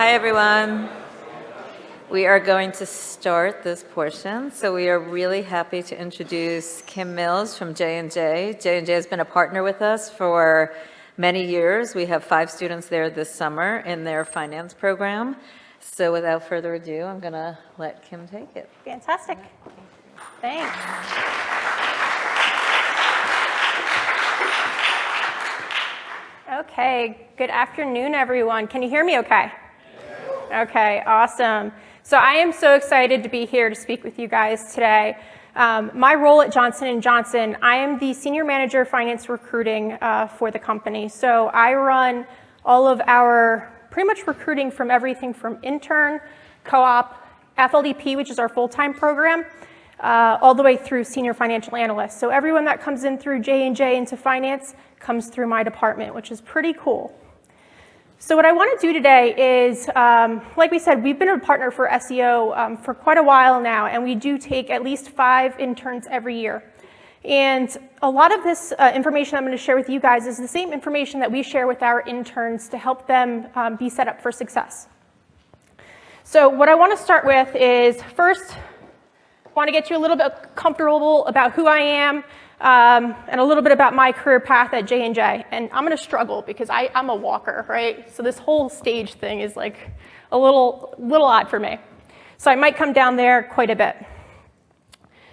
Hi, everyone. We are going to start this portion. So we are really happy to introduce Kim Mills from JNJ. JNJ has been a partner with us for many years. We have 5 students there this summer in their finance program. So without further ado, I'm going to let Kim take it. Fantastic. Thanks. Okay, good afternoon, everyone. Can you hear me okay? Okay, awesome. So I am so excited to be here to speak with you guys today. My role at Johnson & Johnson, I am the Senior Manager of Finance Recruiting for the company. So I run all of our pretty much recruiting from everything from intern, co-op, FLDP, which is our full-time program, all the way through senior financial analyst. So everyone that comes in through J&J into finance comes through my department, which is pretty cool. So what I want to do today is, like we said, we've been a partner for SEO for quite a while now, and we do take at least 5 interns every year. And a lot of this information I'm going to share with you guys is the same information that we share with our interns to help them be set up for success. So what I want to start with is, first, I want to get you a little bit comfortable about who I am, and a little bit about my career path at J&J. And I'm going to struggle because I'm a walker, right? So this whole stage thing is like a little odd for me. So I might come down there quite a bit.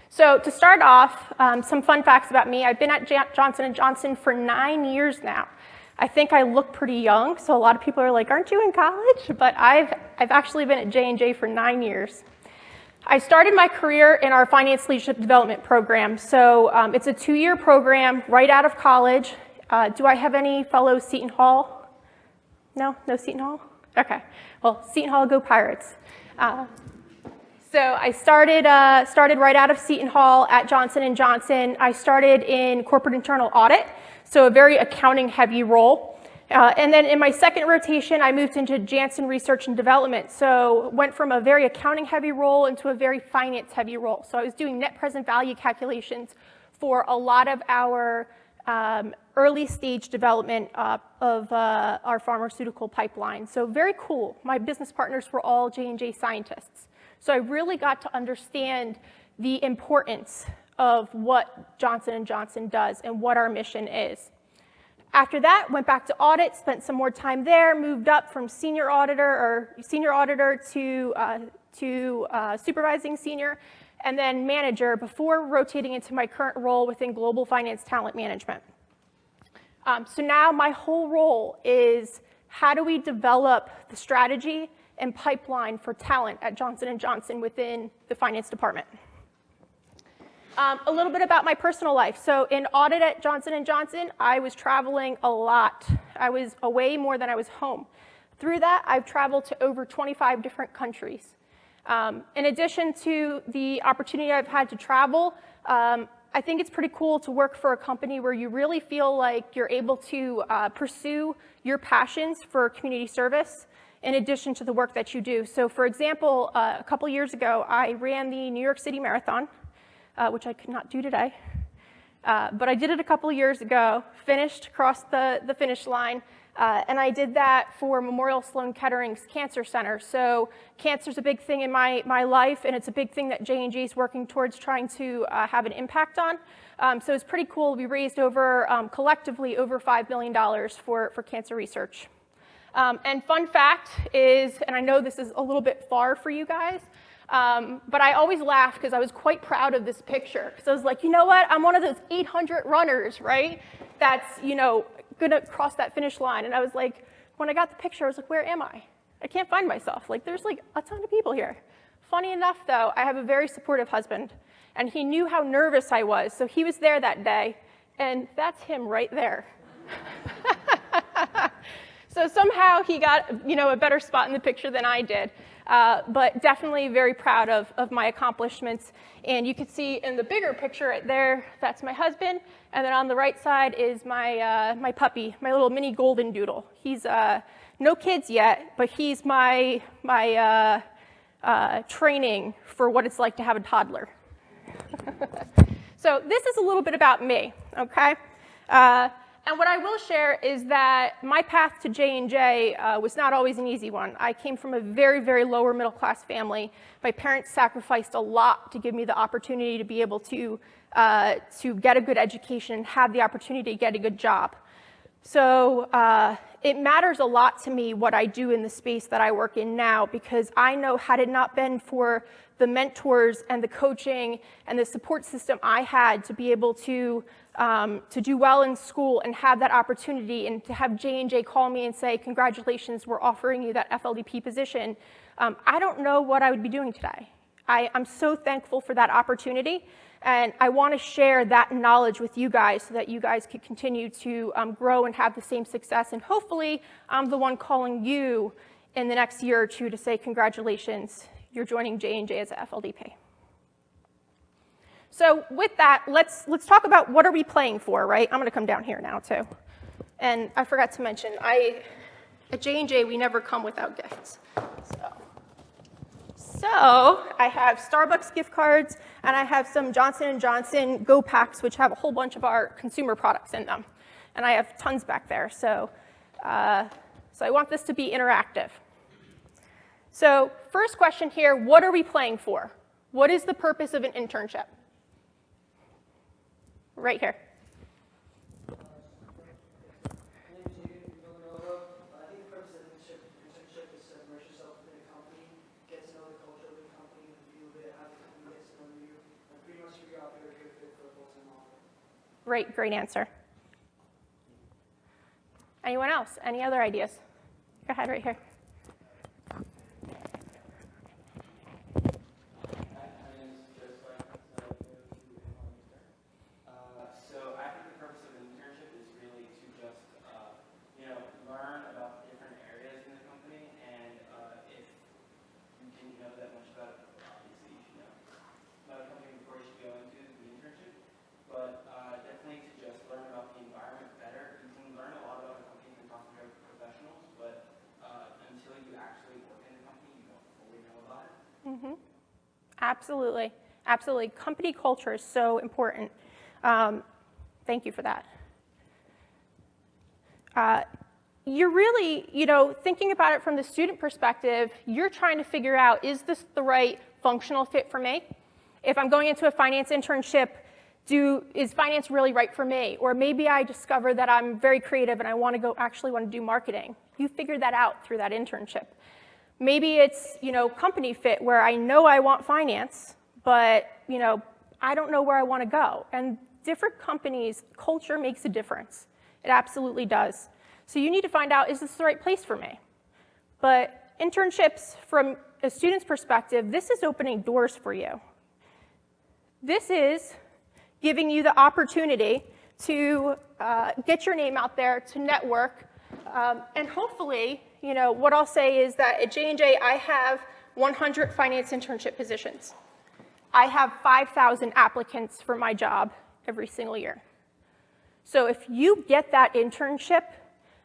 So to start off, some fun facts about me. I've been at Johnson & Johnson for 9 years now. I think I look pretty young, so a lot of people are like, aren't you in college? But I've actually been at J&J for 9 years. I started my career in our Finance Leadership Development program. So it's a 2-year program right out of college. Do I have any fellow Seton Hall? No? No Seton Hall? Okay. Well, Seton Hall, go Pirates. So I started right out of Seton Hall at Johnson & Johnson. I started in corporate internal audit, so a very accounting-heavy role. And then in my second rotation, I moved into Janssen Research and Development. So went from a very accounting-heavy role into a very finance-heavy role. So I was doing net present value calculations for a lot of our early-stage development of our pharmaceutical pipeline. So very cool. My business partners were all J&J scientists. So I really got to understand the importance of what Johnson & Johnson does and what our mission is. After that, went back to audit, spent some more time there, moved up from senior auditor to supervising senior, and then manager before rotating into my current role within global finance talent management. So now my whole role is how do we develop the strategy and pipeline for talent at Johnson & Johnson within the finance department. A little bit about my personal life. So in audit at Johnson & Johnson, I was traveling a lot. I was away more than I was home. Through that, I've traveled to over 25 different countries. In addition to the opportunity I've had to travel, I think it's pretty cool to work for a company where you really feel like you're able to pursue your passions for community service in addition to the work that you do. So for example, a couple years ago, I ran the New York City Marathon, which I could not do today. But I did it a couple years ago, finished, crossed the finish line, and I did that for Memorial Sloan Kettering's Cancer Center. So cancer's a big thing in my life, and it's a big thing that J&J is working towards trying to have an impact on. So it's pretty cool. We raised collectively over $5 million for cancer research. And fun fact is, and I know this is a little bit far for you guys, but I always laugh because I was quite proud of this picture. Because I was like, you know what? I'm one of those 800 runners, right? That's, going to cross that finish line. And I was like, when I got the picture, I was like, where am I? I can't find myself. Like, there's like a ton of people here. Funny enough, though, I have a very supportive husband. And he knew how nervous I was. So he was there that day. And that's him right there. So somehow he got, a better spot in the picture than I did. But definitely very proud of my accomplishments. And you can see in the bigger picture right there, that's my husband. And then on the right side is my puppy, my little mini golden doodle. He's no kids yet, but he's my training for what it's like to have a toddler. So this is a little bit about me, okay? And what I will share is that my path to J&J was not always an easy one. I came from a very, very lower middle class family. My parents sacrificed a lot to give me the opportunity to be able to get a good education and have the opportunity to get a good job. So it matters a lot to me what I do in the space that I work in now, because I know had it not been for the mentors and the coaching and the support system I had to be able to do well in school and have that opportunity, and to have J&J call me and say, congratulations, we're offering you that FLDP position, I don't know what I would be doing today. I'm so thankful for that opportunity, and I want to share that knowledge with you guys so that you guys can continue to grow and have the same success, and hopefully I'm the one calling you in the next year or two to say, congratulations, you're joining J&J as a FLDP. So with that, let's talk about what are we playing for, right? I'm going to come down here now too. And I forgot to mention, at J&J, we never come without gifts. So I have Starbucks gift cards, and I have some Johnson & Johnson Go Packs, which have a whole bunch of our consumer products in them. And I have tons back there. So I want this to be interactive. So first question here, what are we playing for? What is the purpose of an internship? Right here. Great answer. Anyone else? Any other ideas? Go ahead, right here. So I think the purpose of an internship is really to just, learn about different areas in the company, and if you didn't know that much about it, obviously you should know about a company before you should go into the internship, but definitely to just learn about the environment better. You can learn a lot about a company from talking to professionals, but until you actually work in the company, you don't fully know about it. Mm-hmm. Absolutely. Absolutely. Company culture is so important. Thank you for that. You're really, thinking about it from the student perspective, you're trying to figure out, is this the right functional fit for me? If I'm going into a finance internship, is finance really right for me? Or maybe I discover that I'm very creative and I actually want to do marketing. You figure that out through that internship. Maybe it's, company fit where I know I want finance, but, I don't know where I want to go. And different companies, culture makes a difference. It absolutely does. So you need to find out, is this the right place for me? But internships, from a student's perspective, this is opening doors for you. This is giving you the opportunity to get your name out there, to network, and hopefully, what I'll say is that at J&J, I have 100 finance internship positions. I have 5,000 applicants for my job every single year. So if you get that internship,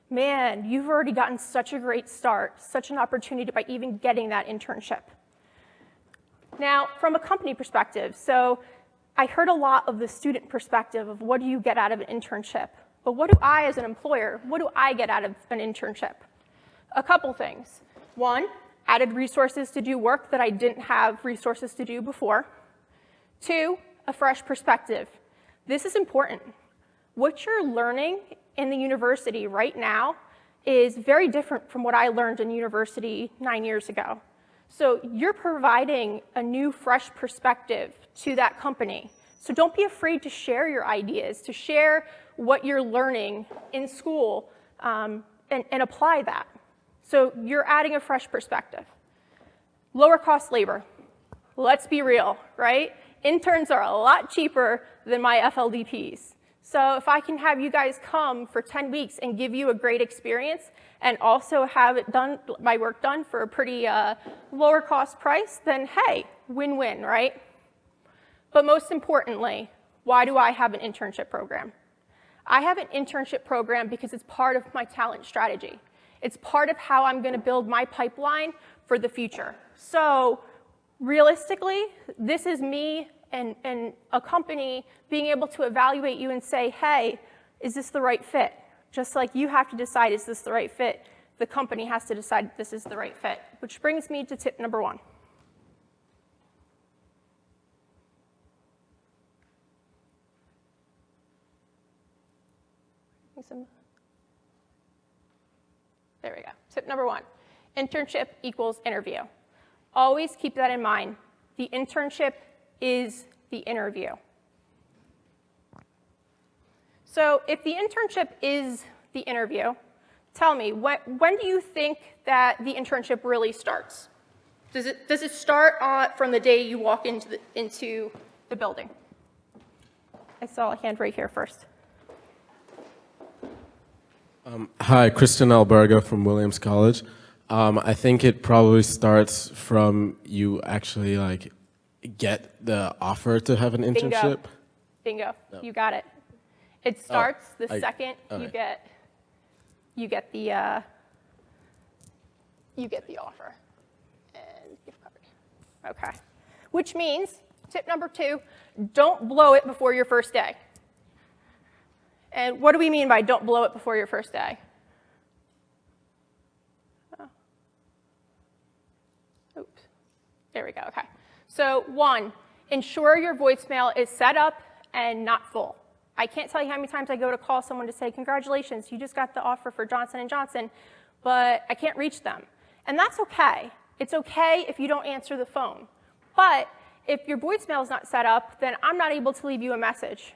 man, you've already gotten such a great start, such an opportunity by even getting that internship. Now, from a company perspective, so I heard a lot of the student perspective of what do you get out of an internship? But what do I, as an employer, what do I get out of an internship? A couple things. One, added resources to do work that I didn't have resources to do before. Two, a fresh perspective. This is important. What you're learning in the university right now is very different from what I learned in university 9 years ago. So you're providing a new, fresh perspective to that company. So don't be afraid to share your ideas, to share what you're learning in school, and apply that. So you're adding a fresh perspective. Lower cost labor. Let's be real, right? Interns are a lot cheaper than my FLDPs. So if I can have you guys come for 10 weeks and give you a great experience and also have it done, my work done for a pretty lower cost price, then hey, win-win, right? But most importantly, why do I have an internship program? I have an internship program because it's part of my talent strategy. It's part of how I'm going to build my pipeline for the future. So realistically, this is me and a company being able to evaluate you and say, hey, is this the right fit? Just like you have to decide, is this the right fit? The company has to decide this is the right fit, which brings me to tip number 1. There we go. Tip number 1, internship equals interview. Always keep that in mind. The internship is the interview. So if the internship is the interview, tell me, when do you think that the internship really starts? Does it start from the day you walk into the building? I saw a hand right here first. Hi, Christian Alberga from Williams College. I think it probably starts from you actually like get the offer to have an internship. Bingo. No. You got it. It starts the second okay. you get the offer and gift card. Okay. Which means tip number 2, don't blow it before your first day. And what do we mean by don't blow it before your first day? Oh. Oops. There we go. Okay. So 1, ensure your voicemail is set up and not full. I can't tell you how many times I go to call someone to say, congratulations, you just got the offer for Johnson & Johnson, but I can't reach them. And that's okay. It's okay if you don't answer the phone. But if your voicemail is not set up, then I'm not able to leave you a message.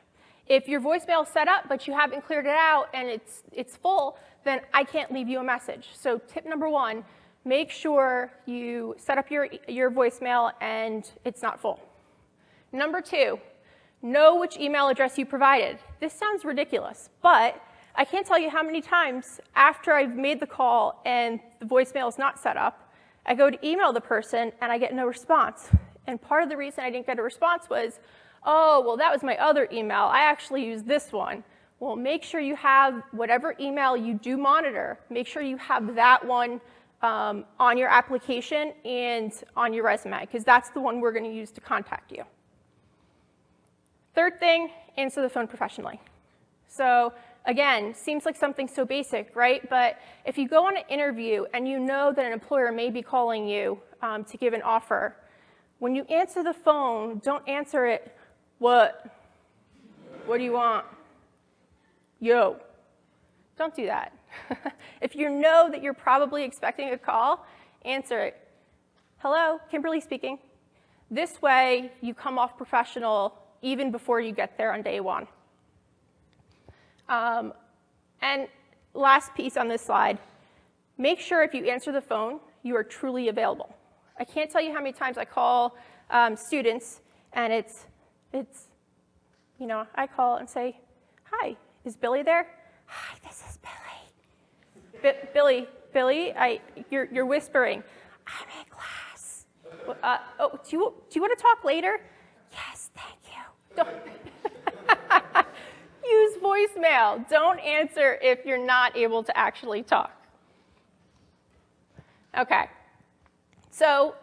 If your voicemail is set up, but you haven't cleared it out and it's full, then I can't leave you a message. So tip number 1, make sure you set up your voicemail and it's not full. Number 2, know which email address you provided. This sounds ridiculous, but I can't tell you how many times after I've made the call and the voicemail is not set up, I go to email the person and I get no response. And part of the reason I didn't get a response was, oh, well, that was my other email. I actually used this one. Well, make sure you have whatever email you do monitor, make sure you have that one on your application and on your resume, because that's the one we're going to use to contact you. Third thing, answer the phone professionally. So again, seems like something so basic, right? But if you go on an interview and you know that an employer may be calling you to give an offer, when you answer the phone, don't answer it, what? What do you want? Yo. Don't do that. If you know that you're probably expecting a call, answer it. Hello, Kimberly speaking. This way, you come off professional even before you get there on day 1. And last piece on this slide, make sure if you answer the phone, you are truly available. I can't tell you how many times I call students and it's, you know, I call and say, hi, is Billy there? Hi, this is Billy. Billy, you're whispering. I'm in class. Oh, do you want to talk later? Yes, thank you. Don't use voicemail. Don't answer if you're not able to actually talk. Okay. So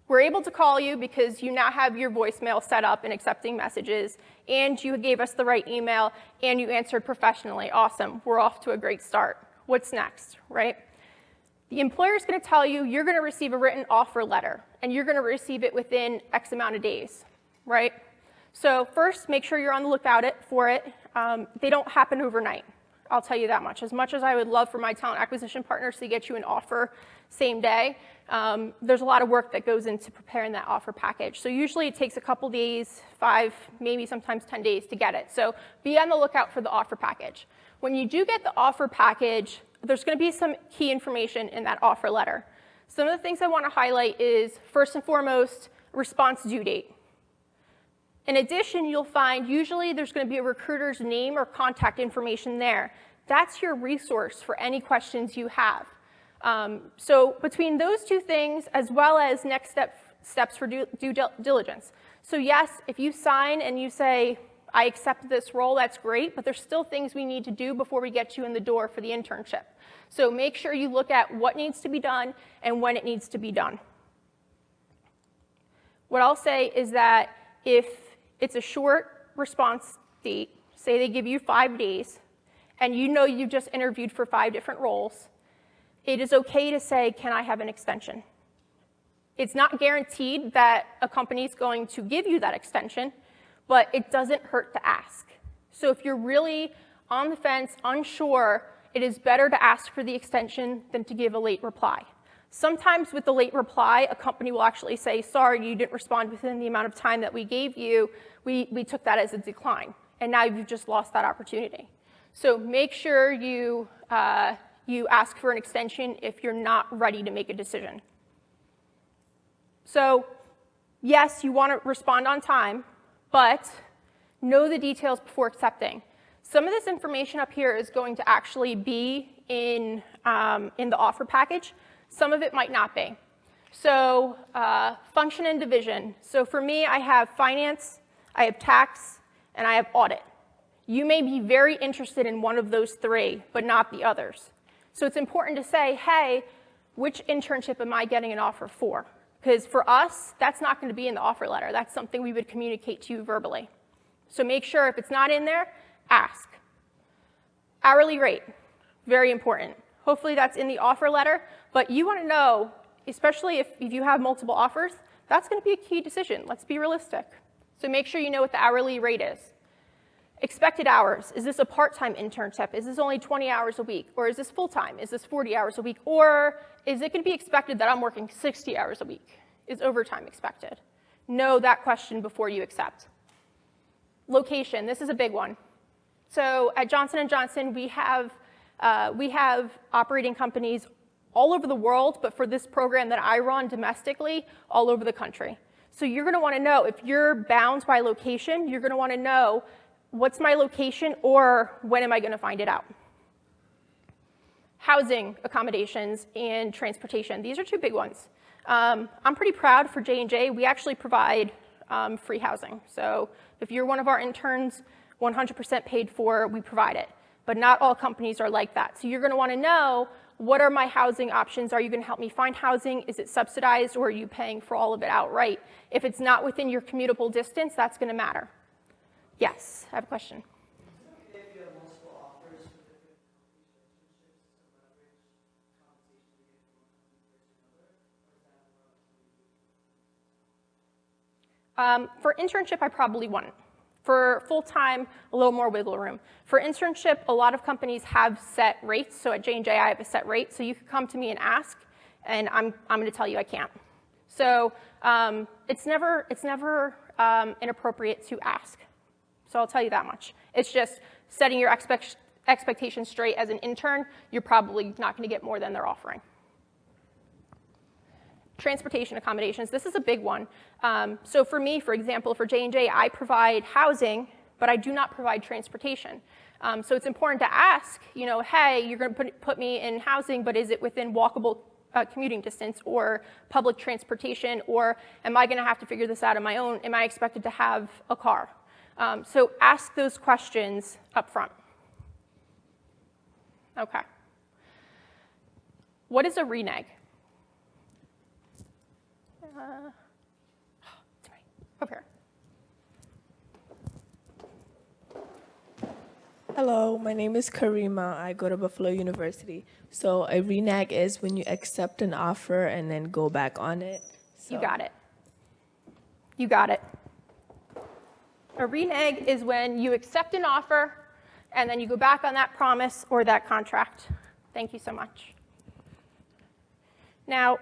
we're able to call you because you now have your voicemail set up and accepting messages, and you gave us the right email, and you answered professionally. Awesome. We're off to a great start. What's next, right? The employer is going to tell you you're going to receive a written offer letter, and you're going to receive it within X amount of days, right? So first, make sure you're on the lookout for it. They don't happen overnight. I'll tell you that much. As much as I would love for my talent acquisition partners to get you an offer same day, there's a lot of work that goes into preparing that offer package. So usually it takes a couple days, 5, maybe sometimes 10 days to get it. So be on the lookout for the offer package. When you do get the offer package, there's going to be some key information in that offer letter. Some of the things I want to highlight is, first and foremost, response due date. In addition, you'll find usually there's going to be a recruiter's name or contact information there. That's your resource for any questions you have. So between those two things, as well as next steps for due diligence. So yes, if you sign and you say, I accept this role, that's great, but there's still things we need to do before we get you in the door for the internship. So make sure you look at what needs to be done and when it needs to be done. What I'll say is that if it's a short response date, say they give you 5 days, and you know you've just interviewed for 5 different roles, it is okay to say, can I have an extension? It's not guaranteed that a company is going to give you that extension, but it doesn't hurt to ask. So if you're really on the fence, unsure, it is better to ask for the extension than to give a late reply. Sometimes with the late reply, a company will actually say, sorry, you didn't respond within the amount of time that we gave you. We took that as a decline, and now you've just lost that opportunity. So make sure you ask for an extension if you're not ready to make a decision. So yes, you want to respond on time, but know the details before accepting. Some of this information up here is going to actually be in the offer package. Some of it might not be. So function and division. So for me, I have finance, I have tax, and I have audit. You may be very interested in one of those 3, but not the others. So it's important to say, hey, which internship am I getting an offer for? Because for us, that's not going to be in the offer letter. That's something we would communicate to you verbally. So make sure if it's not in there, ask. Hourly rate, very important. Hopefully that's in the offer letter, but you want to know, especially if you have multiple offers, that's going to be a key decision. Let's be realistic. So make sure you know what the hourly rate is. Expected hours. Is this a part-time internship? Is this only 20 hours a week? Or is this full-time? Is this 40 hours a week? Or is it going to be expected that I'm working 60 hours a week? Is overtime expected? Know that question before you accept. Location. This is a big one. So at Johnson & Johnson, we have operating companies all over the world, but for this program that I run domestically, all over the country. So you're going to want to know, if you're bound by location, you're going to want to know, what's my location, or when am I going to find it out? Housing, accommodations, and transportation. These are 2 big ones. I'm pretty proud for J&J. We actually provide free housing. So if you're one of our interns, 100% paid for, we provide it. But not all companies are like that. So you're going to want to know, what are my housing options? Are you going to help me find housing? Is it subsidized, or are you paying for all of it outright? If it's not within your commutable distance, that's going to matter. Yes, I have a question. If you have multiple offers for different internships, some average compensation you get from one company versus another, or is that more For internship, I probably wouldn't. For full-time, a little more wiggle room. For internship, a lot of companies have set rates. So at J&J, I have a set rate. So you could come to me and ask, and I'm going to tell you I can't. So it's never inappropriate to ask. So I'll tell you that much. It's just setting your expectations straight as an intern. You're probably not going to get more than they're offering. Transportation accommodations, this is a big one. So for me, for example, for J&J, I provide housing, but I do not provide transportation. So it's important to ask, hey, you're going to put me in housing, but is it within walkable commuting distance, or public transportation, or am I going to have to figure this out on my own? Am I expected to have a car? So ask those questions up front. Okay. What is a renege? It's right over here. Hello, my name is Karima. I go to Buffalo University. So a renege is when you accept an offer and then go back on it. So. You got it. You got it. A renege is when you accept an offer and then you go back on that promise or that contract. Thank you so much. Now,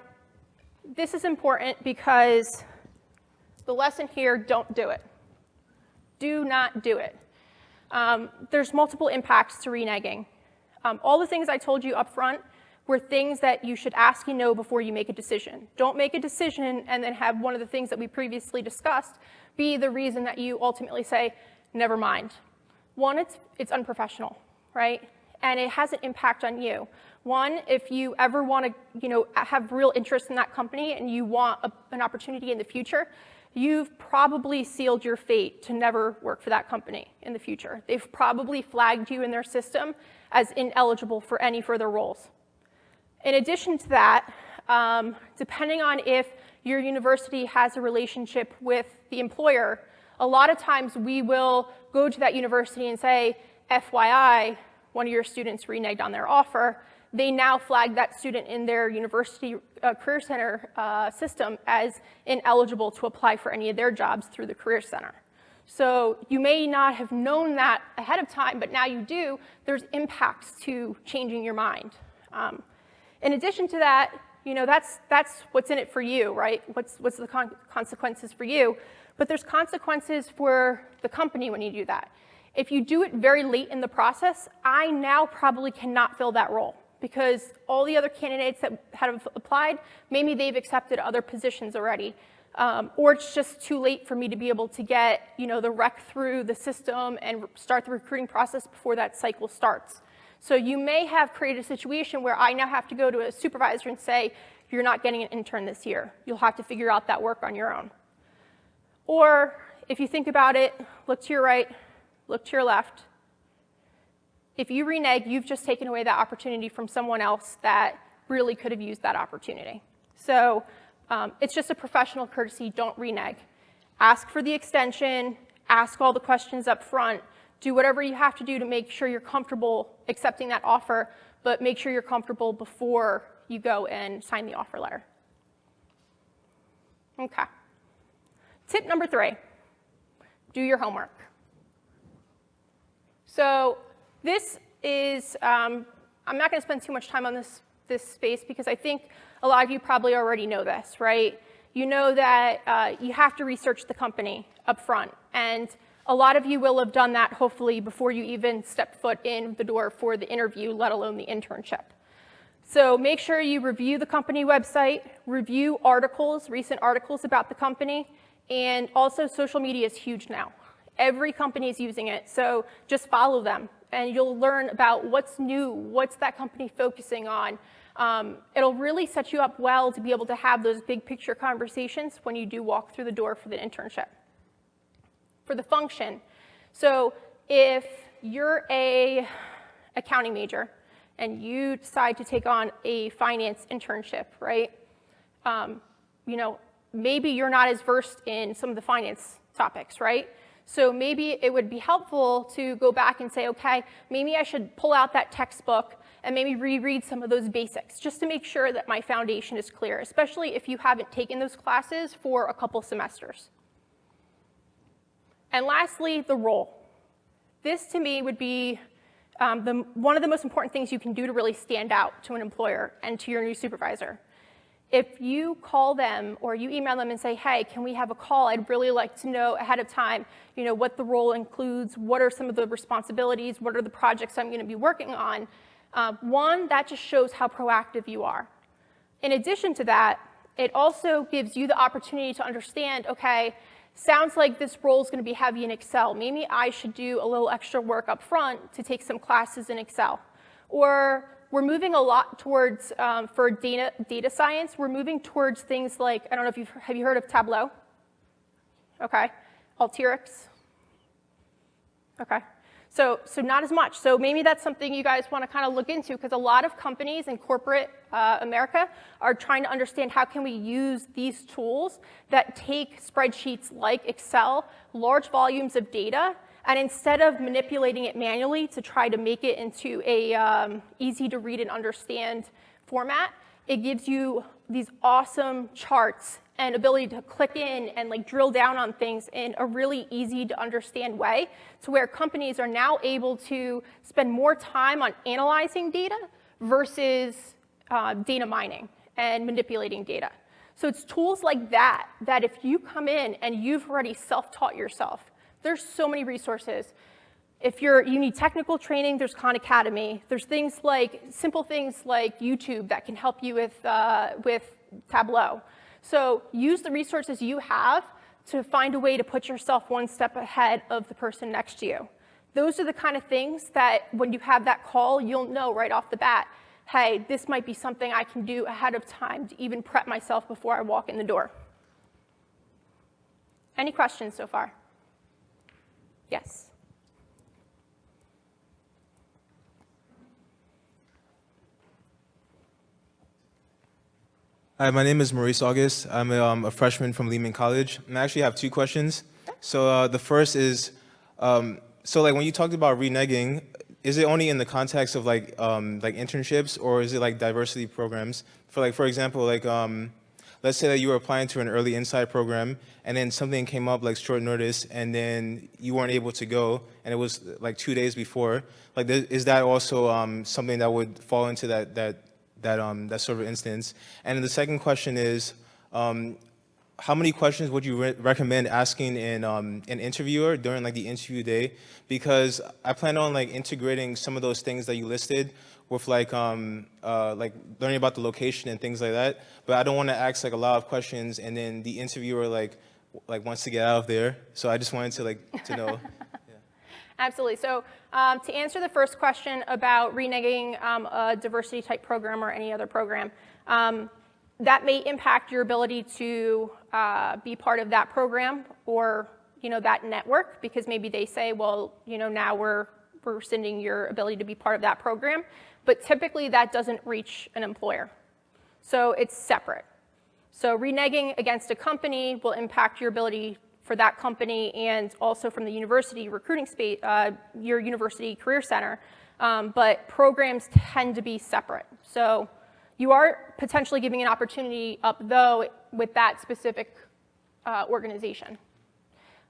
this is important because the lesson here, don't do it. Do not do it. There's multiple impacts to reneging. All the things I told you up front were things that you should ask and know before you make a decision. Don't make a decision and then have one of the things that we previously discussed be the reason that you ultimately say, never mind. One, it's unprofessional, right? And it has an impact on you. One, if you ever want to have real interest in that company and you want an opportunity in the future, you've probably sealed your fate to never work for that company in the future. They've probably flagged you in their system as ineligible for any further roles. In addition to that, depending on if your university has a relationship with the employer, a lot of times we will go to that university and say, FYI, one of your students reneged on their offer, they now flag that student in their university career center system as ineligible to apply for any of their jobs through the career center. So you may not have known that ahead of time, but now you do. There's impacts to changing your mind. In addition to that, that's what's in it for you, right? What's the consequences for you? But there's consequences for the company when you do that. If you do it very late in the process, I now probably cannot fill that role because all the other candidates that have applied, maybe they've accepted other positions already. Or it's just too late for me to be able to get the rec through the system and start the recruiting process before that cycle starts. So you may have created a situation where I now have to go to a supervisor and say, you're not getting an intern this year. You'll have to figure out that work on your own. Or if you think about it, look to your right, look to your left. If you renege, you've just taken away that opportunity from someone else that really could have used that opportunity. So it's just a professional courtesy, don't renege. Ask for the extension, ask all the questions up front, do whatever you have to do to make sure you're comfortable accepting that offer, but make sure you're comfortable before you go and sign the offer letter. Okay. Tip number 3, do your homework. So this is, I'm not going to spend too much time on this space because I think a lot of you probably already know this, right? You know that you have to research the company up front, and a lot of you will have done that hopefully before you even step foot in the door for the interview, let alone the internship. So make sure you review the company website, review articles, recent articles about the company, and also social media is huge now. Every company is using it, so just follow them, and you'll learn about what's new, what's that company focusing on. It'll really set you up well to be able to have those big picture conversations when you do walk through the door for the internship. For the function, so if you're a accounting major and you decide to take on a finance internship, right? Maybe you're not as versed in some of the finance topics, right? So maybe it would be helpful to go back and say, okay, maybe I should pull out that textbook and maybe reread some of those basics just to make sure that my foundation is clear, especially if you haven't taken those classes for a couple semesters. And lastly, the role. This to me would be one of the most important things you can do to really stand out to an employer and to your new supervisor. If you call them or you email them and say, hey, can we have a call? I'd really like to know ahead of time, what the role includes, what are some of the responsibilities, what are the projects I'm going to be working on. One, that just shows how proactive you are. In addition to that, it also gives you the opportunity to understand, okay, sounds like this role is going to be heavy in Excel. Maybe I should do a little extra work up front to take some classes in Excel. Or we're moving a lot towards, for data science, we're moving towards things like, I don't know if have you heard of Tableau? Okay. Alteryx? Okay. So not as much. So maybe that's something you guys want to kind of look into because a lot of companies in corporate America are trying to understand how can we use these tools that take spreadsheets like Excel, large volumes of data, and instead of manipulating it manually to try to make it into a easy to read and understand format, it gives you these awesome charts and ability to click in and drill down on things in a really easy to understand way to where companies are now able to spend more time on analyzing data versus data mining and manipulating data. So it's tools like that that if you come in and you've already self-taught yourself, there's so many resources. If you need technical training, there's Khan Academy. There's things like, simple things like YouTube that can help you with Tableau. So use the resources you have to find a way to put yourself one step ahead of the person next to you. Those are the kind of things that when you have that call, you'll know right off the bat, hey, this might be something I can do ahead of time to even prep myself before I walk in the door. Any questions so far? Yes. Hi, my name is Maurice August. I'm a freshman from Lehman College, and I actually have 2 questions. So the first is, when you talked about reneging, is it only in the context of like internships, or is it like diversity programs? For example, let's say that you were applying to an early insight program, and then something came up like short notice, and then you weren't able to go, and it was like 2 days before. Like, is that also something that would fall into that sort of instance? And then the second question is, how many questions would you recommend asking an interviewer during like the interview day? Because I plan on like integrating some of those things that you listed with like learning about the location and things like that. But I don't want to ask like a lot of questions and then the interviewer like wants to get out of there. So I just wanted to know. Absolutely. So to answer the first question about reneging a diversity type program or any other program, that may impact your ability to be part of that program or that network, because maybe they say, well, now we're rescinding your ability to be part of that program. But typically that doesn't reach an employer. So it's separate. So reneging against a company will impact your ability for that company and also from the university recruiting space, your university career center. But programs tend to be separate. So you are potentially giving an opportunity up, though, with that specific organization.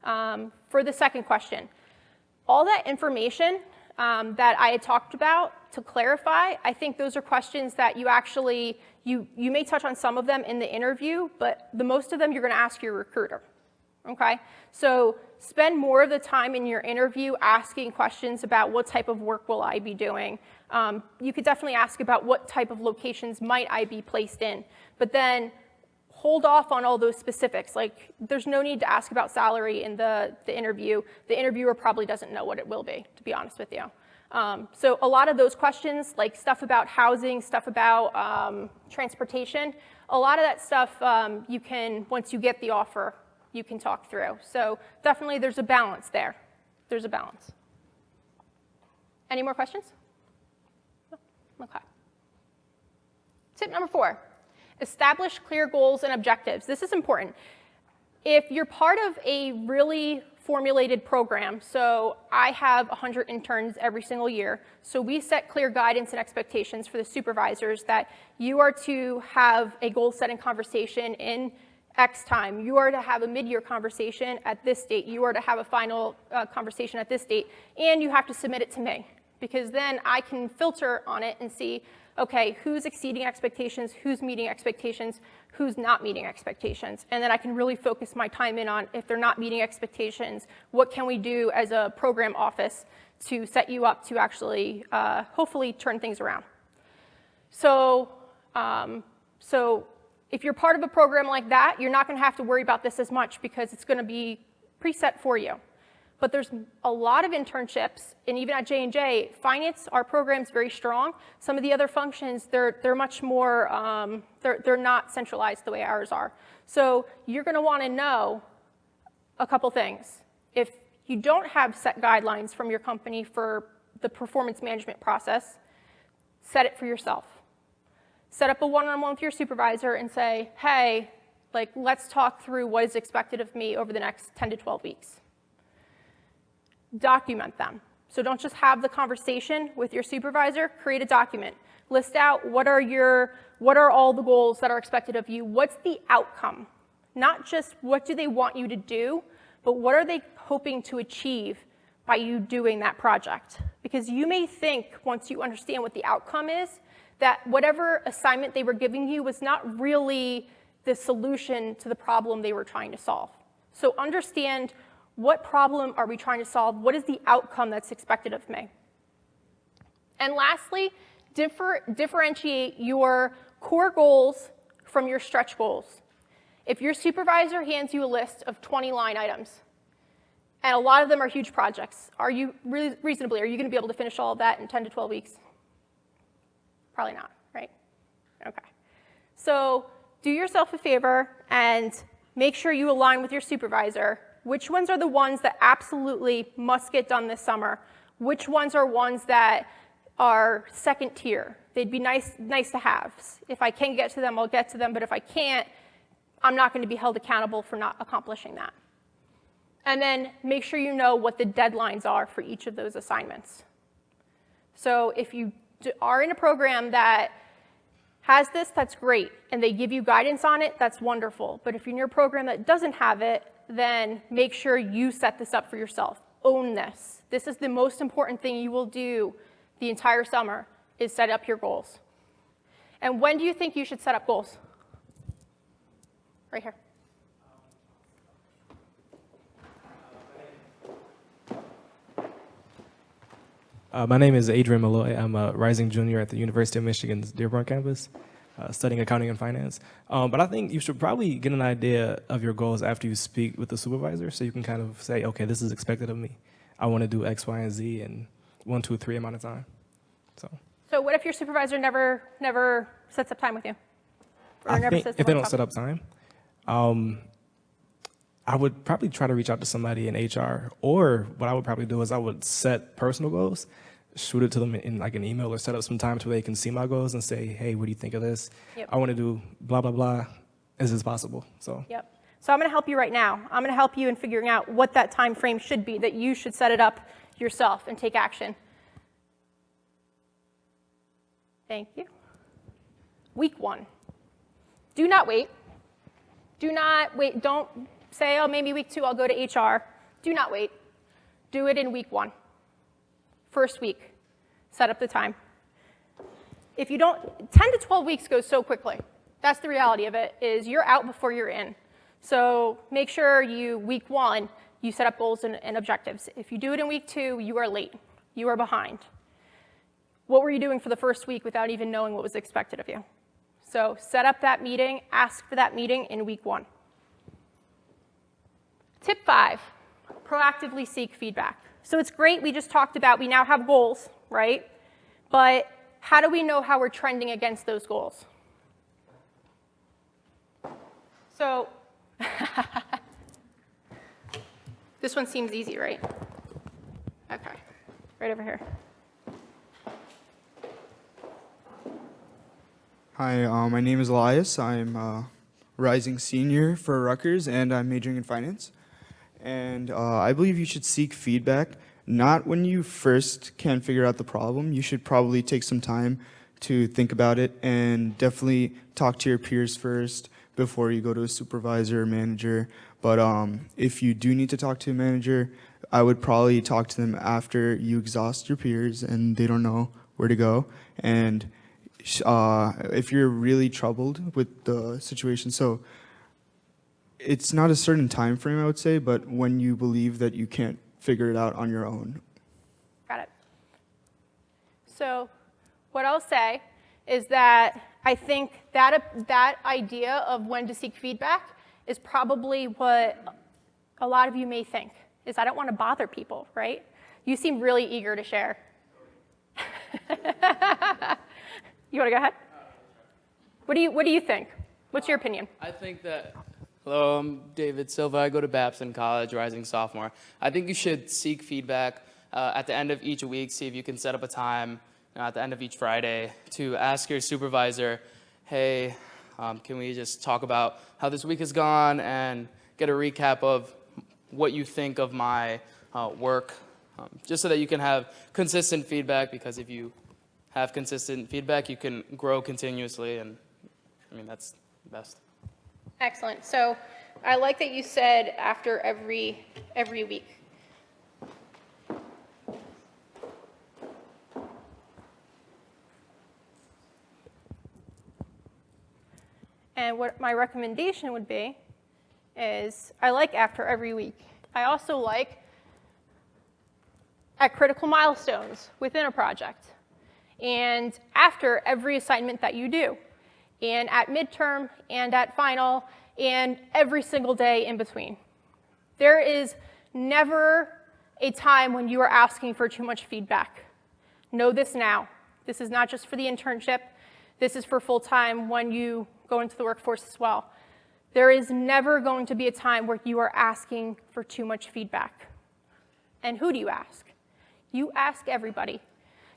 For the second question, all that information that I had talked about, to clarify, I think those are questions that you actually, you may touch on some of them in the interview, but the most of them you're going to ask your recruiter. Okay? So spend more of the time in your interview asking questions about what type of work will I be doing. You could definitely ask about what type of locations might I be placed in, but then hold off on all those specifics. Like, there's no need to ask about salary in the interview. The interviewer probably doesn't know what it will be, to be honest with you. So a lot of those questions, like stuff about housing, stuff about transportation, a lot of that stuff you can, once you get the offer, you can talk through. So definitely there's a balance there. There's a balance. Any more questions? Okay. Tip number 4, establish clear goals and objectives. This is important. If you're part of a really formulated program, so I have 100 interns every single year, so we set clear guidance and expectations for the supervisors that you are to have a goal-setting conversation in X time, you are to have a mid-year conversation at this date, you are to have a final conversation at this date, and you have to submit it to me, because then I can filter on it and see, okay, who's exceeding expectations, who's meeting expectations, who's not meeting expectations, and then I can really focus my time in on, if they're not meeting expectations, what can we do as a program office to set you up to actually hopefully turn things around. So if you're part of a program like that, you're not going to have to worry about this as much because it's going to be preset for you. But there's a lot of internships, and even at JNJ, finance, our program's very strong. Some of the other functions, they're much more, they're not centralized the way ours are. So you're going to want to know a couple things. If you don't have set guidelines from your company for the performance management process, set it for yourself. Set up a one-on-one with your supervisor and say, hey, let's talk through what is expected of me over the next 10 to 12 weeks. Document them. So don't just have the conversation with your supervisor, create a document. List out what are all the goals that are expected of you, what's the outcome? Not just what do they want you to do, but what are they hoping to achieve by you doing that project? Because you may think, once you understand what the outcome is, that whatever assignment they were giving you was not really the solution to the problem they were trying to solve. So understand, what problem are we trying to solve? What is the outcome that's expected of me? And lastly, differentiate your core goals from your stretch goals. If your supervisor hands you a list of 20 line items, and a lot of them are huge projects, are you going to be able to finish all of that in 10 to 12 weeks? Probably not, right? Okay. So do yourself a favor and make sure you align with your supervisor. Which ones are the ones that absolutely must get done this summer? Which ones are ones that are second tier? They'd be nice to have. If I can get to them, I'll get to them, but if I can't, I'm not going to be held accountable for not accomplishing that. And then make sure you know what the deadlines are for each of those assignments. So if you are in a program that has this, that's great, and they give you guidance on it, that's wonderful. But if you're in a program that doesn't have it, then make sure you set this up for yourself. Own this. This is the most important thing you will do the entire summer, is set up your goals. And when do you think you should set up goals? Right here. My name is Adrian Malloy. I'm a rising junior at the University of Michigan's Dearborn campus, studying accounting and finance. But I think you should probably get an idea of your goals after you speak with the supervisor, so you can kind of say, okay, this is expected of me. I want to do X, Y, and Z in 1, 2, 3 amount of time. So what if your supervisor never sets up time with you? Or I never think says if they don't what's set up time, I would probably try to reach out to somebody in HR, or what I would probably do is I would set personal goals, shoot it to them in like an email, or set up some time to where they can see my goals and say, hey, what do you think of this? Yep. I want to do blah, blah, blah. Is this possible? So Yep. So I'm going to help you right now. I'm going to help you in figuring out what that time frame should be, that you should set it up yourself and take action. Thank you. Week 1. Do not wait. Do not wait. Don't say, oh, maybe week 2 I'll go to HR. Do not wait. Do it in week 1. First week. Set up the time. If you don't, 10 to 12 weeks goes so quickly. That's the reality of it, is you're out before you're in. So make sure week 1, you set up goals and objectives. If you do it in week 2, you are late. You are behind. What were you doing for the first week without even knowing what was expected of you? So set up that meeting, ask for that meeting in week 1. Tip 5, proactively seek feedback. So it's great, we just talked about, we now have goals, right? But how do we know how we're trending against those goals? So this one seems easy, right? Okay, right over here. Hi, my name is Elias. I'm a rising senior for Rutgers, and I'm majoring in finance. And I believe you should seek feedback, not when you first can figure out the problem. You should probably take some time to think about it and definitely talk to your peers first before you go to a supervisor or manager. But if you do need to talk to a manager, I would probably talk to them after you exhaust your peers and they don't know where to go. And if you're really troubled with the situation, so it's not a certain time frame, I would say, but when you believe that you can't figure it out on your own. Got it. So what I'll say is that I think that idea of when to seek feedback is probably what a lot of you may think, is I don't want to bother people, right? You seem really eager to share. You want to go ahead? What do you think? What's your opinion? I think that, hello, I'm David Silva. I go to Babson College, rising sophomore. I think you should seek feedback at the end of each week, see if you can set up a time at the end of each Friday to ask your supervisor, hey, can we just talk about how this week has gone and get a recap of what you think of my work, just so that you can have consistent feedback, because if you have consistent feedback, you can grow continuously, and I mean, that's the best. Excellent. So I like that you said after every week. And what my recommendation would be is I like after every week. I also like at critical milestones within a project, and after every assignment that you do, and at midterm, and at final, and every single day in between. There is never a time when you are asking for too much feedback. Know this now. This is not just for the internship. This is for full-time when you go into the workforce as well. There is never going to be a time where you are asking for too much feedback. And who do you ask? You ask everybody.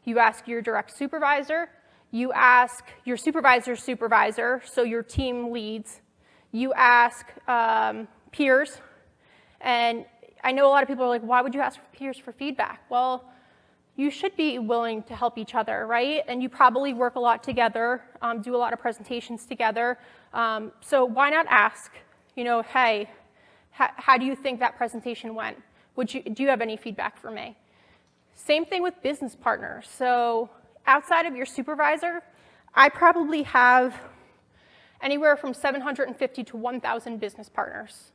You ask your direct supervisor. You ask your supervisor's supervisor, so your team leads. You ask peers. And I know a lot of people are like, why would you ask peers for feedback? Well, you should be willing to help each other, right? And you probably work a lot together, do a lot of presentations together. So why not ask, hey, how do you think that presentation went? Do you have any feedback for me? Same thing with business partners. So outside of your supervisor, I probably have anywhere from 750 to 1,000 business partners.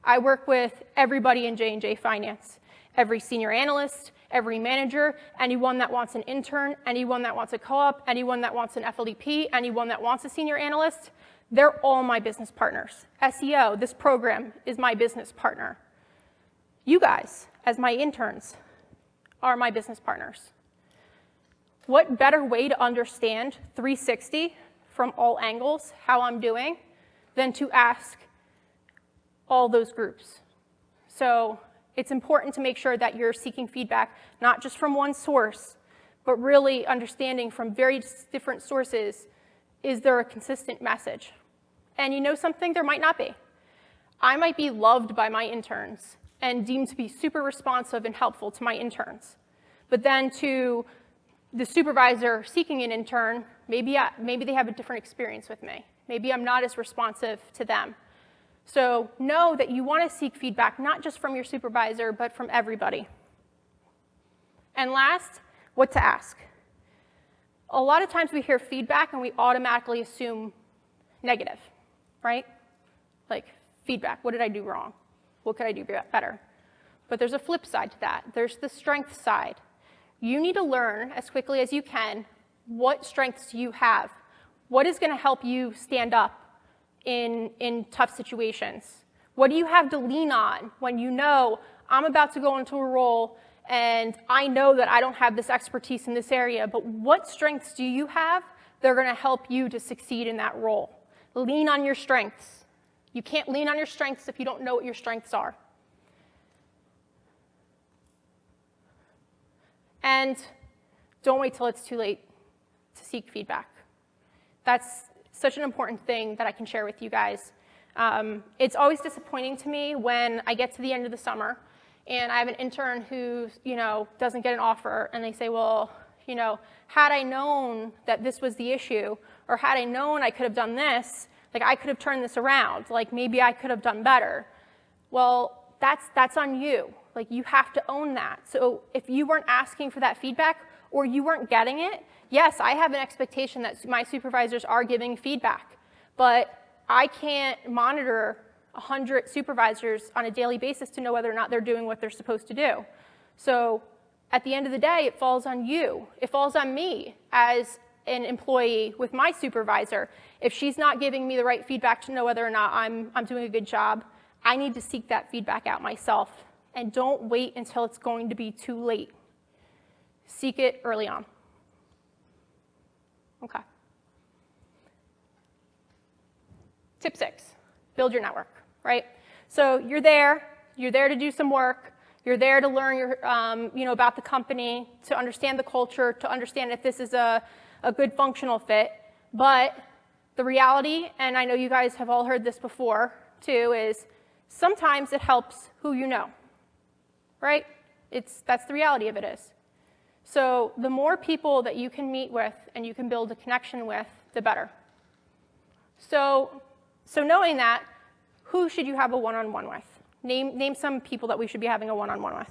I work with everybody in J&J Finance, every senior analyst, every manager, anyone that wants an intern, anyone that wants a co-op, anyone that wants an FLDP, anyone that wants a senior analyst. They're all my business partners. SEO, this program, is my business partner. You guys, as my interns, are my business partners. What better way to understand 360 from all angles, how I'm doing, than to ask all those groups? So it's important to make sure that you're seeking feedback, not just from one source, but really understanding from very different sources, is there a consistent message? And you know something? There might not be. I might be loved by my interns and deemed to be super responsive and helpful to my interns. But then to the supervisor seeking an intern, maybe they have a different experience with me. Maybe I'm not as responsive to them. So know that you want to seek feedback, not just from your supervisor, but from everybody. And last, what to ask. A lot of times we hear feedback and we automatically assume negative, right? Like, feedback, what did I do wrong? What could I do better? But there's a flip side to that. There's the strength side. You need to learn as quickly as you can what strengths you have. What is going to help you stand up in tough situations? What do you have to lean on when you know I'm about to go into a role and I know that I don't have this expertise in this area, but what strengths do you have that are going to help you to succeed in that role? Lean on your strengths. You can't lean on your strengths if you don't know what your strengths are. And don't wait till it's too late to seek feedback. That's such an important thing that I can share with you guys. It's always disappointing to me when I get to the end of the summer and I have an intern who, doesn't get an offer, and they say, well, had I known that this was the issue, or had I known I could have done this, like I could have turned this around, like maybe I could have done better. Well, that's on you. Like, you have to own that. So if you weren't asking for that feedback or you weren't getting it, yes, I have an expectation that my supervisors are giving feedback, but I can't monitor 100 supervisors on a daily basis to know whether or not they're doing what they're supposed to do. So at the end of the day, it falls on you. It falls on me as an employee with my supervisor. If she's not giving me the right feedback to know whether or not I'm doing a good job, I need to seek that feedback out myself. And don't wait until it's going to be too late. Seek it early on. Okay. Tip 6, build your network, right? So you're there to do some work. You're there to learn about the company, to understand the culture, to understand if this is a good functional fit. But the reality, and I know you guys have all heard this before too, is sometimes it helps who you know, right? That's the reality of it is. So the more people that you can meet with and you can build a connection with, the better. So knowing that, who should you have a one-on-one with? Name some people that we should be having a one-on-one with.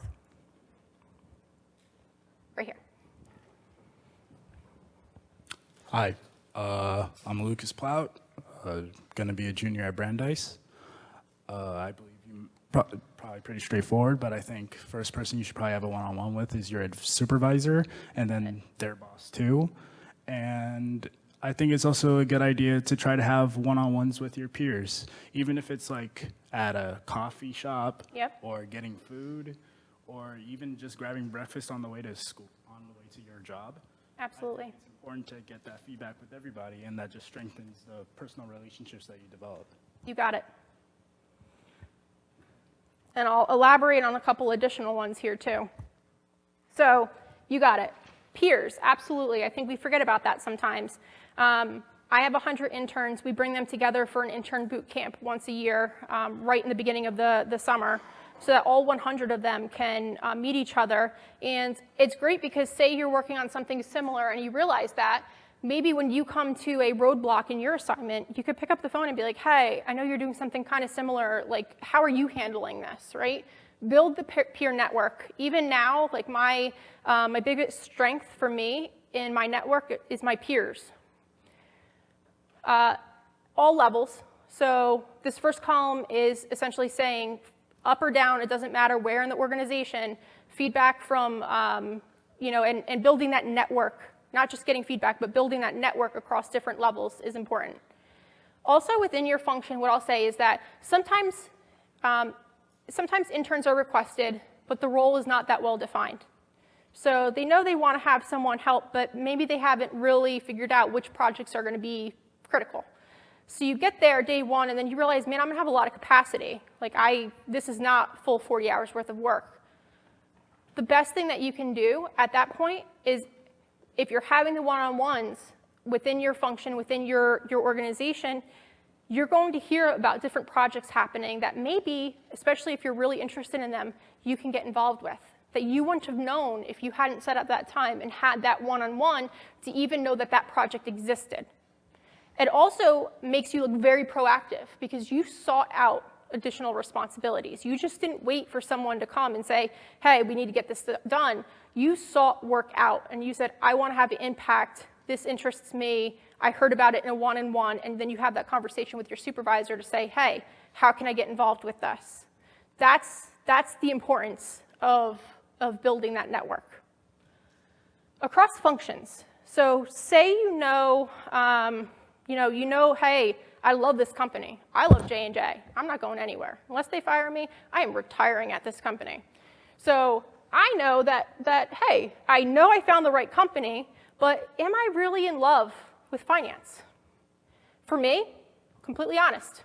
Right here. Hi, I'm Lucas Plout, going to be a junior at Brandeis. I believe you probably pretty straightforward, but I think first person you should probably have a one-on-one with is your supervisor, and then their boss too. And I think it's also a good idea to try to have one-on-ones with your peers, even if it's like at a coffee shop, or getting food, or even just grabbing breakfast on the way to school, on the way to your job. Absolutely. I think it's important to get that feedback with everybody, and that just strengthens the personal relationships that you develop. You got it. And I'll elaborate on a couple additional ones here too. So you got it. Peers, absolutely. I think we forget about that sometimes. I have 100 interns. We bring them together for an intern boot camp once a year, right in the beginning of the summer. so that all 100 of them can meet each other. And it's great because say you're working on something similar and you realize that, maybe when you come to a roadblock in your assignment, you could pick up the phone and be like, hey, I know you're doing something kind of similar, like how are you handling this, right? Build the peer network. Even now, like my biggest strength for me in my network is my peers. All levels. So this first column is essentially saying up or down, it doesn't matter where in the organization, feedback from, and building that network, not just getting feedback, but building that network across different levels is important. Also within your function, what I'll say is that sometimes interns are requested, but the role is not that well defined. So they know they want to have someone help, but maybe they haven't really figured out which projects are going to be critical. So you get there day one, and then you realize, man, I'm going to have a lot of capacity. Like this is not full 40 hours worth of work. The best thing that you can do at that point is if you're having the one-on-ones within your function, within your organization, you're going to hear about different projects happening that maybe, especially if you're really interested in them, you can get involved with, that you wouldn't have known if you hadn't set up that time and had that one-on-one to even know that that project existed. It also makes you look very proactive because you sought out additional responsibilities. You just didn't wait for someone to come and say, hey, we need to get this done. You sought work out and you said, I want to have an impact. This interests me. I heard about it in a one-on-one, and then you have that conversation with your supervisor to say, hey, how can I get involved with this? That's the importance of building that network. Across functions. So say you know, hey, I love this company. I love JNJ. I'm not going anywhere. Unless they fire me, I am retiring at this company. So I know that hey, I know I found the right company, but am I really in love with finance? For me, completely honest,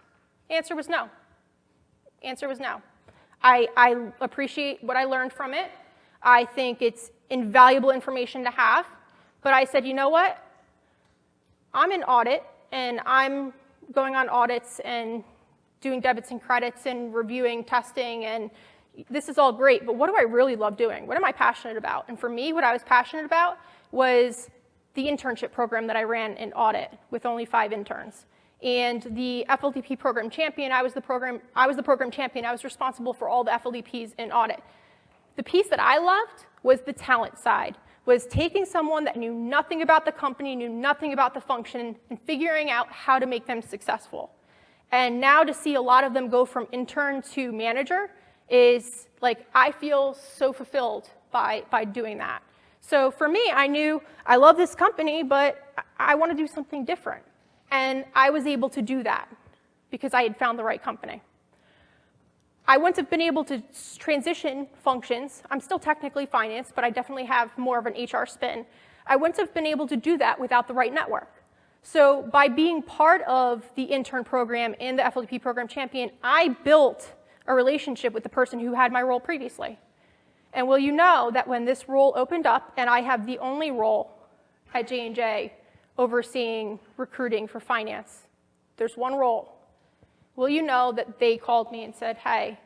answer was no. Answer was no. I appreciate what I learned from it. I think it's invaluable information to have, but I said, you know what? I'm in audit, and I'm going on audits and doing debits and credits and reviewing testing, and this is all great, but what do I really love doing? What am I passionate about? And for me, what I was passionate about was the internship program that I ran in audit with only 5 interns. And the FLDP program champion, I was the program champion. I was responsible for all the FLDPs in audit. The piece that I loved was the talent side, was taking someone that knew nothing about the company, knew nothing about the function, and figuring out how to make them successful. And now to see a lot of them go from intern to manager is like, I feel so fulfilled by doing that. So for me, I knew I love this company, but I want to do something different. And I was able to do that because I had found the right company. I wouldn't have been able to transition functions. I'm still technically finance, but I definitely have more of an HR spin. I wouldn't have been able to do that without the right network. So by being part of the intern program and the FLDP program champion, I built a relationship with the person who had my role previously. And will you know that when this role opened up, and I have the only role at J&J overseeing recruiting for finance, there's one role. Will you know that they called me and said, hey,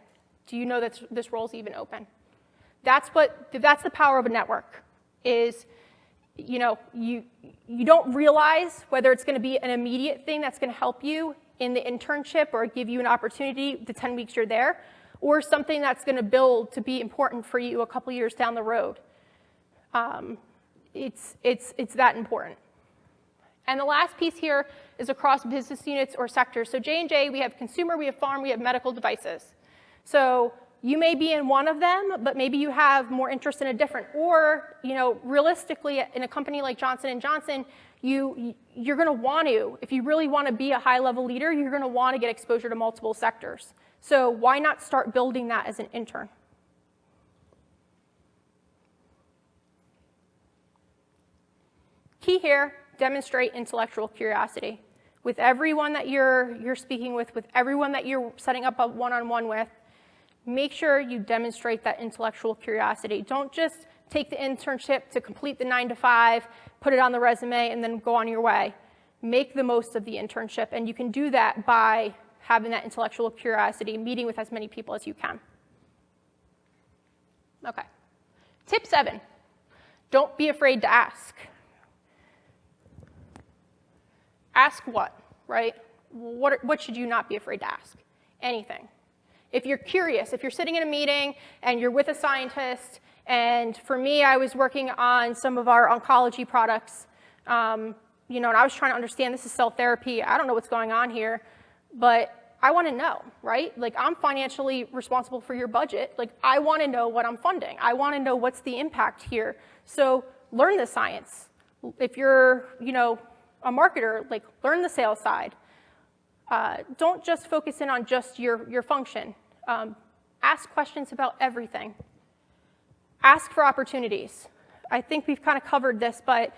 do you know that this role's even open? That's the power of a network, is you don't realize whether it's going to be an immediate thing that's going to help you in the internship or give you an opportunity the 10 weeks you're there, or something that's going to build to be important for you a couple years down the road. It's that important. And the last piece here is across business units or sectors. So J&J, we have consumer, we have farm, we have medical devices. So you may be in one of them, but maybe you have more interest in a different. Or, realistically, in a company like Johnson & Johnson, you're going to want to, if you really want to be a high-level leader, you're going to want to get exposure to multiple sectors. So why not start building that as an intern? Key here, demonstrate intellectual curiosity. With everyone that you're speaking with everyone that you're setting up a one-on-one with, make sure you demonstrate that intellectual curiosity. Don't just take the internship to complete the 9 to 5, put it on the resume, and then go on your way. Make the most of the internship, and you can do that by having that intellectual curiosity, meeting with as many people as you can. Okay. Tip 7, don't be afraid to ask. Ask what, right? What should you not be afraid to ask? Anything. If you're curious, if you're sitting in a meeting and you're with a scientist, and for me, I was working on some of our oncology products, and I was trying to understand, this is cell therapy, I don't know what's going on here, but I want to know, right? Like, I'm financially responsible for your budget. Like, I want to know what I'm funding. I want to know what's the impact here. So learn the science. If you're, a marketer, like, learn the sales side. Don't just focus in on just your function. Ask questions about everything. Ask for opportunities. I think we've kind of covered this, but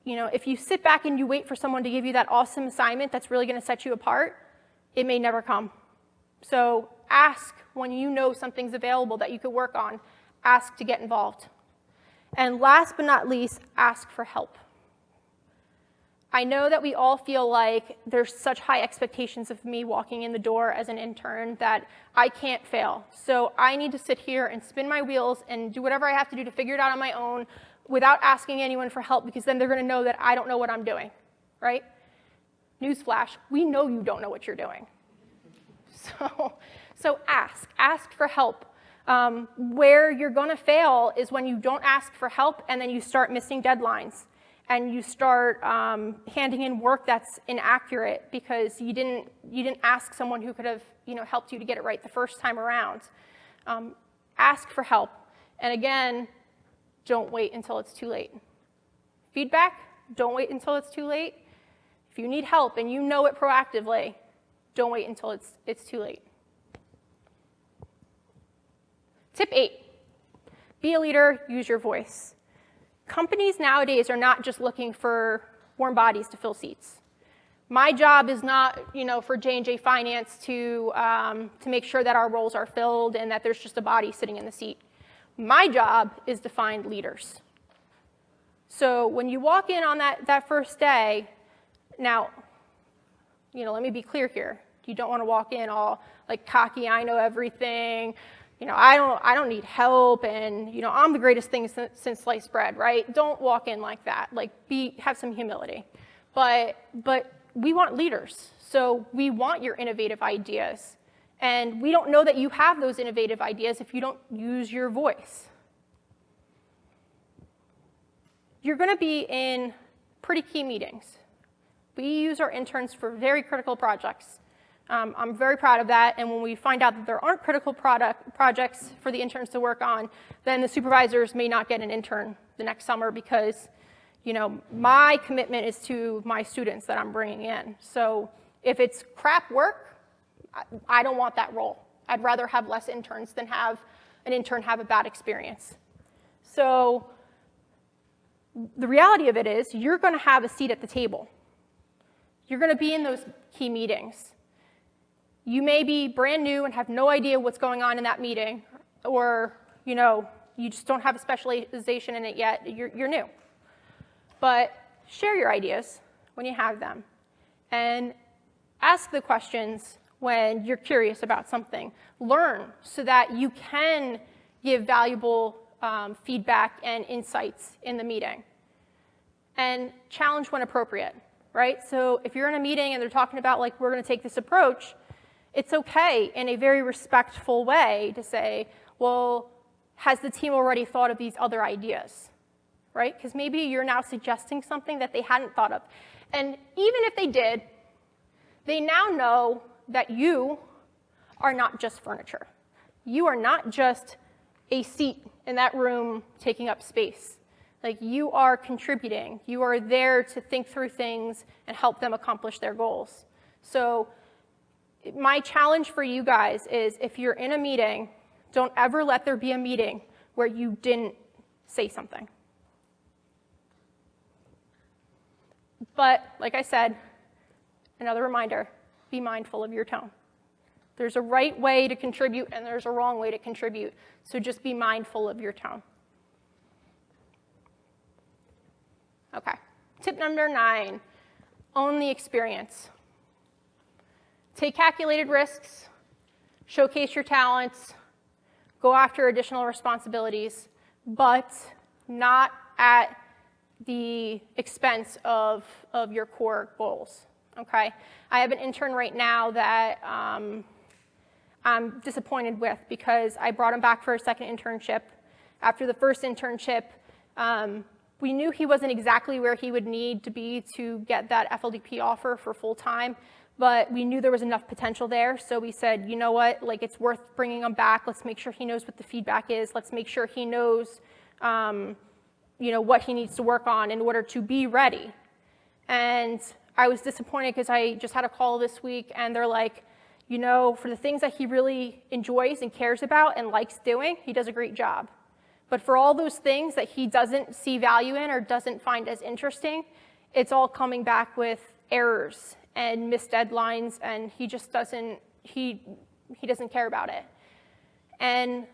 if you sit back and you wait for someone to give you that awesome assignment that's really going to set you apart, it may never come. So ask when you know something's available that you could work on. Ask to get involved. And last but not least, ask for help. I know that we all feel like there's such high expectations of me walking in the door as an intern that I can't fail. So I need to sit here and spin my wheels and do whatever I have to do to figure it out on my own without asking anyone for help, because then they're going to know that I don't know what I'm doing, right? Newsflash, we know you don't know what you're doing. So ask for help. Where you're going to fail is when you don't ask for help and then you start missing deadlines and you start handing in work that's inaccurate because you didn't ask someone who could have helped you to get it right the first time around. Ask for help. And again, don't wait until it's too late. Feedback, don't wait until it's too late. If you need help and you know it proactively, don't wait until it's too late. Tip 8, be a leader, use your voice. Companies nowadays are not just looking for warm bodies to fill seats. My job is not, for J&J Finance to make sure that our roles are filled and that there's just a body sitting in the seat. My job is to find leaders. So when you walk in on that first day, now, let me be clear here. You don't want to walk in all like cocky, I know everything, I don't need help, and I'm the greatest thing since sliced bread, right? Don't walk in like that. Like, have some humility. But we want leaders, so we want your innovative ideas. And we don't know that you have those innovative ideas if you don't use your voice. You're going to be in pretty key meetings. We use our interns for very critical projects. I'm very proud of that, and when we find out that there aren't critical projects for the interns to work on, then the supervisors may not get an intern the next summer because, my commitment is to my students that I'm bringing in. So if it's crap work, I don't want that role. I'd rather have less interns than have an intern have a bad experience. So the reality of it is you're going to have a seat at the table. You're going to be in those key meetings. You may be brand new and have no idea what's going on in that meeting, or you just don't have a specialization in it yet. You're new. But share your ideas when you have them, and ask the questions when you're curious about something. Learn so that you can give valuable feedback and insights in the meeting. And challenge when appropriate, right? So if you're in a meeting and they're talking about, like, we're going to take this approach, it's okay in a very respectful way to say, well, has the team already thought of these other ideas, right? Because maybe you're now suggesting something that they hadn't thought of. And even if they did, they now know that you are not just furniture. You are not just a seat in that room taking up space. Like, you are contributing. You are there to think through things and help them accomplish their goals. So my challenge for you guys is, if you're in a meeting, don't ever let there be a meeting where you didn't say something. But like I said, another reminder, be mindful of your tone. There's a right way to contribute and there's a wrong way to contribute. So just be mindful of your tone. Okay, tip number 9, own the experience. Take calculated risks, showcase your talents, go after additional responsibilities, but not at the expense of your core goals, okay? I have an intern right now that I'm disappointed with because I brought him back for a second internship. After the first internship, we knew he wasn't exactly where he would need to be to get that FLDP offer for full-time, but we knew there was enough potential there, so we said, you know what, like, it's worth bringing him back. Let's make sure he knows what the feedback is. Let's make sure he knows you know, what he needs to work on in order to be ready. And I was disappointed because I just had a call this week and they're like, you know, for the things that he really enjoys and cares about and likes doing, he does a great job. But for all those things that he doesn't see value in or doesn't find as interesting, it's all coming back with errors and missed deadlines, and he just doesn't, he doesn't care about it. And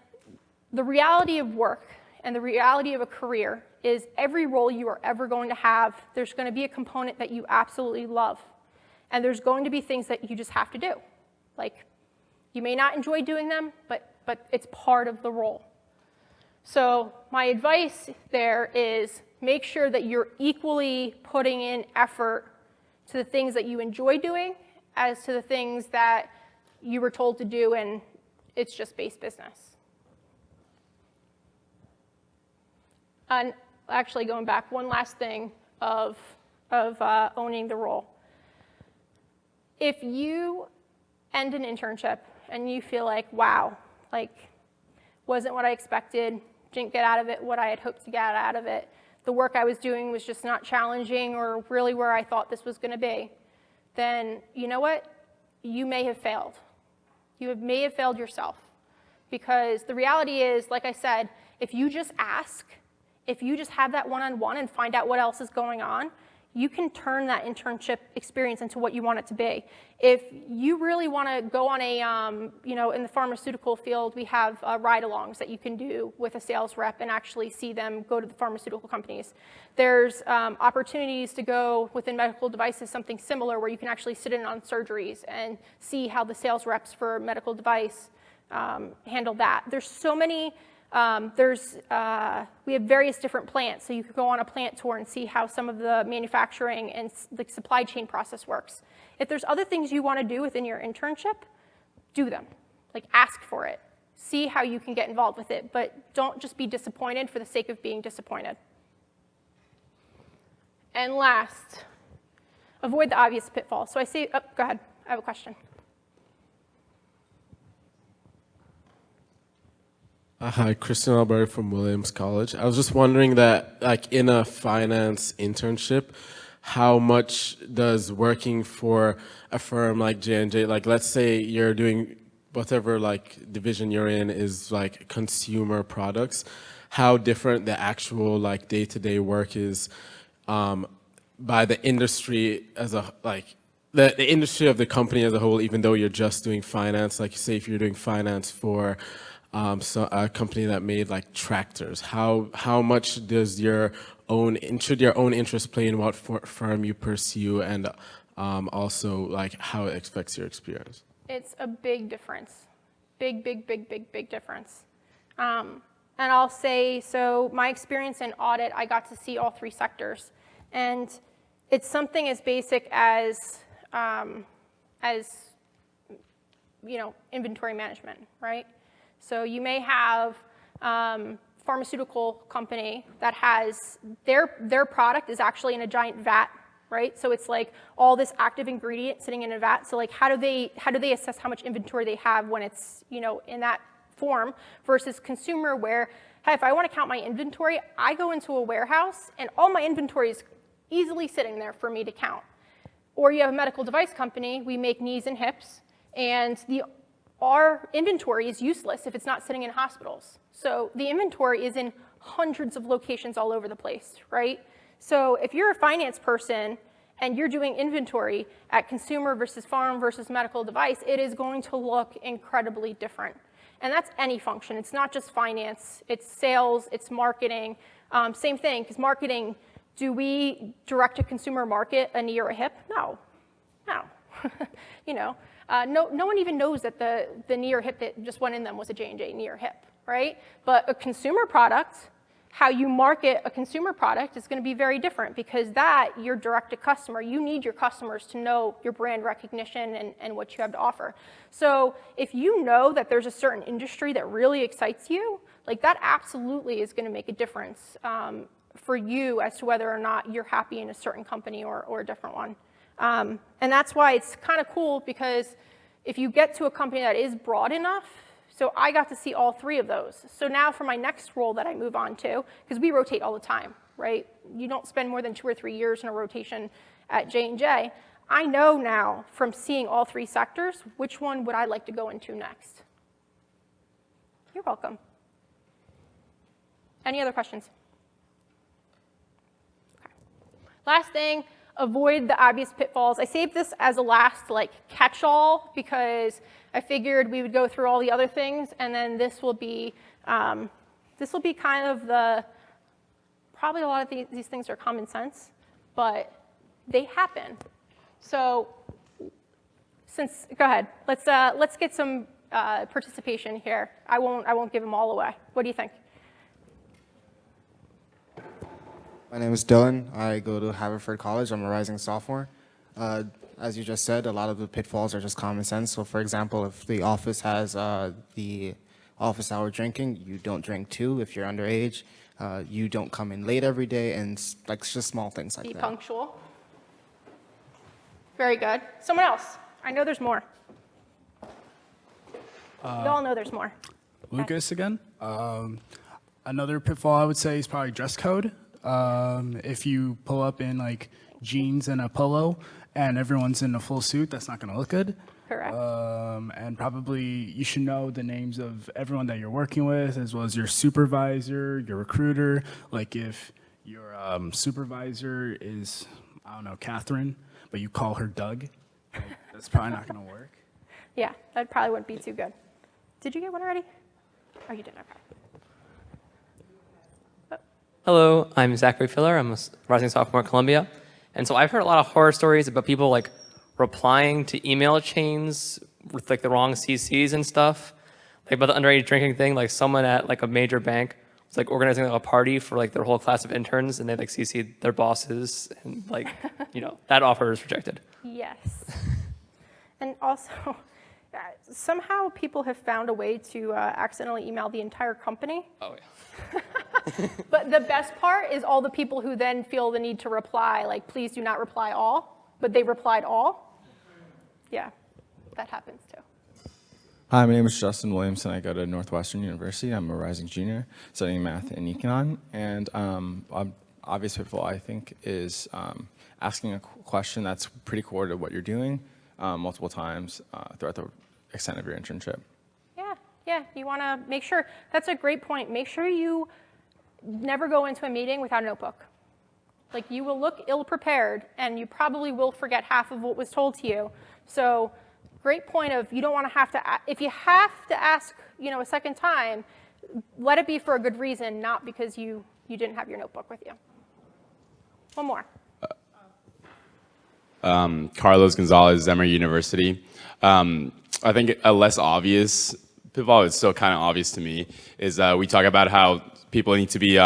the reality of work and the reality of a career is every role you are ever going to have, there's going to be a component that you absolutely love. And there's going to be things that you just have to do. Like, you may not enjoy doing them, but it's part of the role. So my advice there is make sure that you're equally putting in effort to the things that you enjoy doing as to the things that you were told to do and it's just base business. And actually going back, one last thing of owning the role. If you end an internship and you feel like, wow, like, wasn't what I expected, didn't get out of it what I had hoped to get out of it, the work I was doing was just not challenging or really where I thought this was going to be, then you know what? You may have failed. You may have failed yourself. Because the reality is, like I said, if you just ask, if you just have that one-on-one and find out what else is going on, you can turn that internship experience into what you want it to be. If you really want to go on a, you know, in the pharmaceutical field, we have ride-alongs that you can do with a sales rep and actually see them go to the pharmaceutical companies. There's opportunities to go within medical devices, something similar, where you can actually sit in on surgeries and see how the sales reps for medical device handle that. There's so many. We have various different plants, so you could go on a plant tour and see how some of the manufacturing and the supply chain process works. If there's other things you want to do within your internship, do them. Like, ask for it. See how you can get involved with it, but don't just be disappointed for the sake of being disappointed. And last, avoid the obvious pitfalls. So I say, oh, go ahead, I have a question. Hi, Christian Alberta from Williams College. I was just wondering that, like, in a finance internship, how much does working for a firm like JNJ, like, let's say you're doing whatever, like, division you're in is, like, consumer products, how different the actual, like, day-to-day work is by the industry as a, like, the industry of the company as a whole, even though you're just doing finance, like, say if you're doing finance for so a company that made like tractors, how much does should your own interest play in what firm you pursue, and also like how it affects your experience? It's a big difference, big difference. And I'll say, so my experience in audit, I got to see all three sectors, and it's something as basic as you know, inventory management, right? So you may have pharmaceutical company that has their product is actually in a giant vat, right? So it's like all this active ingredient sitting in a vat. So like how do they assess how much inventory they have when it's, you know, in that form, versus consumer where, hey, if I want to count my inventory, I go into a warehouse and all my inventory is easily sitting there for me to count. Or you have a medical device company, we make knees and hips, and our inventory is useless if it's not sitting in hospitals. So the inventory is in hundreds of locations all over the place, right? So if you're a finance person and you're doing inventory at consumer versus farm versus medical device, it is going to look incredibly different. And that's any function. It's not just finance. It's sales. It's marketing. Same thing, because marketing, do we direct to consumer market a knee or a hip? No. You know. No one even knows that the knee or hip that just went in them was a J&J knee or hip, right? But a consumer product, how you market a consumer product is going to be very different because that, you're direct to customer. You need your customers to know your brand recognition and what you have to offer. So if you know that there's a certain industry that really excites you, like that absolutely is going to make a difference for you as to whether or not you're happy in a certain company or a different one. And that's why it's kind of cool because if you get to a company that is broad enough, so I got to see all three of those. So now for my next role that I move on to, because we rotate all the time, right? You don't spend more than 2 or 3 years in a rotation at J&J. I know now from seeing all three sectors, which one would I like to go into next? You're welcome. Any other questions? Okay. Last thing, avoid the obvious pitfalls. I saved this as a last catch-all because I figured we would go through all the other things, and then this will be kind of probably a lot of these things are common sense, but they happen. So go ahead. Let's get some participation here. I won't give them all away. What do you think? My name is Dylan. I go to Haverford College. I'm a rising sophomore. As you just said, a lot of the pitfalls are just common sense. So for example, if the office has the office hour drinking, you don't drink too if you're underage. You don't come in late every day, and just small things like that. Be punctual. Very good. Someone else. I know there's more. You all know there's more. Lucas again. Another pitfall I would say is probably dress code. If you pull up in jeans and a polo and everyone's in a full suit, that's not going to look good. Correct. And probably you should know the names of everyone that you're working with, as well as your supervisor, your recruiter. Like if your supervisor is, I don't know, Catherine, but you call her Doug, that's probably not going to work. Yeah, that probably wouldn't be too good. Did you get one already? Oh, you did. Okay. Hello, I'm Zachary Filler. I'm a rising sophomore at Columbia. And so I've heard a lot of horror stories about people replying to email chains with the wrong CCs and stuff. About the underage drinking thing, someone at a major bank was organizing a party for their whole class of interns, and they CC'd their bosses, and that offer was rejected. Yes. And also, somehow people have found a way to accidentally email the entire company. Oh, yeah. But the best part is all the people who then feel the need to reply, please do not reply all, but they replied all. Yeah, that happens too. Hi, my name is Justin Williamson. I go to Northwestern University. I'm a rising junior studying math and econ. And obvious pitfall, I think, is asking a question that's pretty core to what you're doing multiple times throughout the extent of your internship. Yeah, you want to make sure, that's a great point. Make sure you never go into a meeting without a notebook. You will look ill-prepared, and you probably will forget half of what was told to you. So great point of you don't want to have to, if you have to ask, a second time, let it be for a good reason, not because you didn't have your notebook with you. One more. Carlos Gonzalez, Emory University. I think a less obvious pitfall, it's still kind of obvious to me, is we talk about how people need to be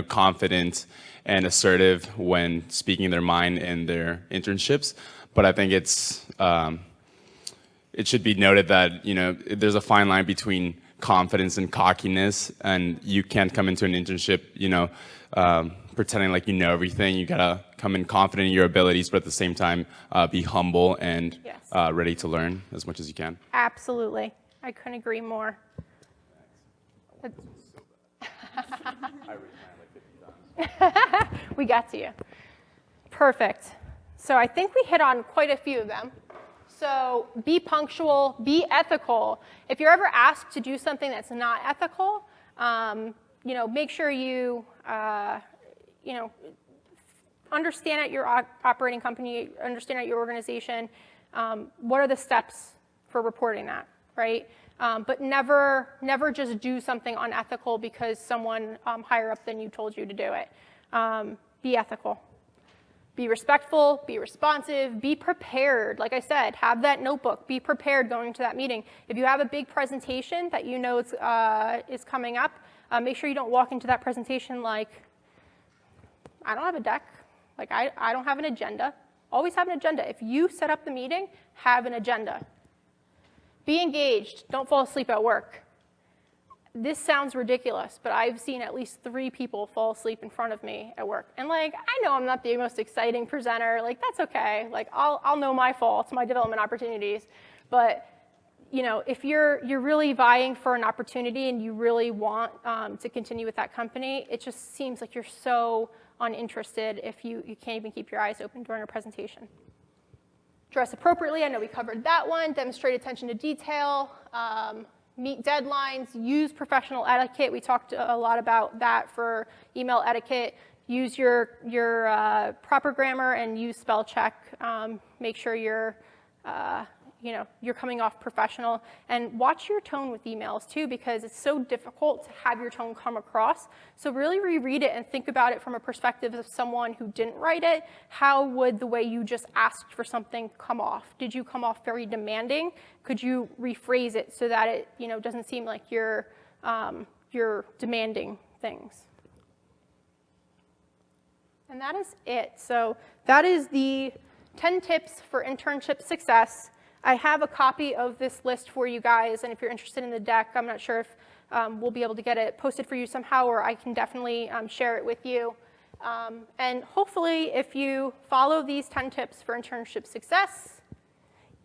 confident and assertive when speaking their mind in their internships. But I think it should be noted that there's a fine line between confidence and cockiness, and you can't come into an internship pretending like you know everything. You gotta come in confident in your abilities, but at the same time be humble and ready to learn as much as you can. Absolutely. I couldn't agree more. We got to you. Perfect. So I think we hit on quite a few of them. So be punctual, be ethical. If you're ever asked to do something that's not ethical, make sure you, understand at your operating company, understand at your organization, what are the steps for reporting that, right? But never just do something unethical because someone higher up than you told you to do it. Be ethical. Be respectful, be responsive, be prepared. Like I said, have that notebook, be prepared going to that meeting. If you have a big presentation that you know is coming up, make sure you don't walk into that presentation like, I don't have a deck, like I don't have an agenda. Always have an agenda. If you set up the meeting, have an agenda. Be engaged, don't fall asleep at work. This sounds ridiculous, but I've seen at least 3 people fall asleep in front of me at work. And like, I know I'm not the most exciting presenter, like that's okay. Like I'll know my faults, my development opportunities. But you know, if you're really vying for an opportunity and you really want to continue with that company, it just seems like you're so uninterested if you can't even keep your eyes open during a presentation. Dress appropriately, I know we covered that one. Demonstrate attention to detail. Meet deadlines, use professional etiquette. We talked a lot about that for email etiquette. Use your proper grammar and use spell check. Make sure you're coming off professional. And watch your tone with emails too, because it's so difficult to have your tone come across. So really reread it and think about it from a perspective of someone who didn't write it. How would the way you just asked for something come off? Did you come off very demanding? Could you rephrase it so that it doesn't seem like you're demanding things? And that is it. So that is the 10 tips for internship success. I have a copy of this list for you guys, and if you're interested in the deck, I'm not sure if we'll be able to get it posted for you somehow, or I can definitely share it with you. And hopefully, if you follow these 10 tips for internship success,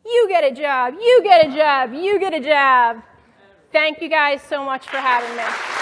you get a job, you get a job, you get a job. Thank you guys so much for having me.